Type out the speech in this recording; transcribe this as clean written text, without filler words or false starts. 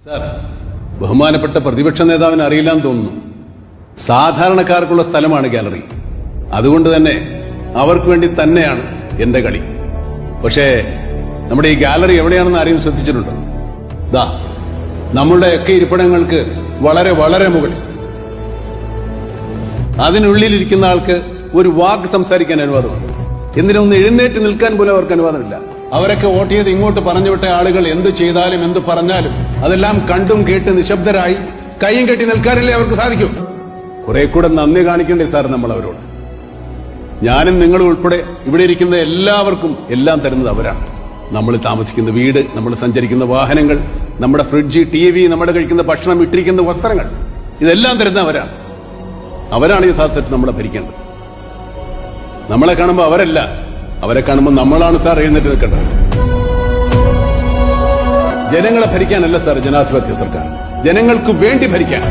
Sir, ബഹുമാനപ്പെട്ട പ്രതിപക്ഷ നേതാവിന് അറിയില്ലാന്ന് തോന്നുന്നു. സാധാരണക്കാർക്കുള്ള സ്ഥലമാണ് ഗാലറി. അതുകൊണ്ട് തന്നെ അവർക്ക് വേണ്ടി തന്നെയാണ് എന്റെ കളി. പക്ഷേ നമ്മുടെ ഈ ഗാലറി എവിടെയാണെന്ന് ആരെയും ശ്രദ്ധിച്ചിട്ടുണ്ടോ? ദാ നമ്മളുടെയൊക്കെ ഇരിപ്പിടങ്ങൾക്ക് വളരെ വളരെ മുകളിൽ. അതിനുള്ളിലിരിക്കുന്ന ആൾക്ക് ഒരു വാക്ക് സംസാരിക്കാൻ അനുവാദമുണ്ട്. എന്തിനൊന്ന് എഴുന്നേറ്റ് നിൽക്കാൻ പോലും അവർക്ക് അനുവാദമില്ല. അവരൊക്കെ വോട്ട് ചെയ്ത് ഇങ്ങോട്ട് പറഞ്ഞുവിട്ട ആളുകൾ എന്ത് ചെയ്താലും എന്ത് പറഞ്ഞാലും അതെല്ലാം കണ്ടും കേട്ട് നിശബ്ദരായി കൈയും കെട്ടി നിൽക്കാനല്ലേ അവർക്ക് സാധിക്കൂ. കുറെ കൂടെ നന്ദി കാണിക്കണ്ടേ സാർ നമ്മൾ അവരോട്? ഞാനും നിങ്ങളും ഉൾപ്പെടെ ഇവിടെ ഇരിക്കുന്ന എല്ലാവർക്കും എല്ലാം തരുന്നത് അവരാണ്. നമ്മൾ താമസിക്കുന്ന വീട്, നമ്മൾ സഞ്ചരിക്കുന്ന വാഹനങ്ങൾ, നമ്മുടെ ഫ്രിഡ്ജ്, TV, നമ്മൾ കഴിക്കുന്ന ഭക്ഷണം, ഇട്ടിരിക്കുന്ന വസ്ത്രങ്ങൾ, ഇതെല്ലാം തരുന്ന അവരാണ്. അവരാണ് യഥാർത്ഥത്തിൽ നമ്മളെ ഭരിക്കേണ്ടത്. നമ്മളെ കാണുമ്പോൾ അവരല്ല, അവരെ കാണുമ്പോൾ നമ്മളാണ് സാർ എഴുന്നേറ്റ് നിൽക്കേണ്ടത്. ജനങ്ങളെ ഭരിക്കാനല്ല സാർ ജനാധിപത്യ സർക്കാർ, ജനങ്ങൾക്ക് വേണ്ടി ഭരിക്കാൻ.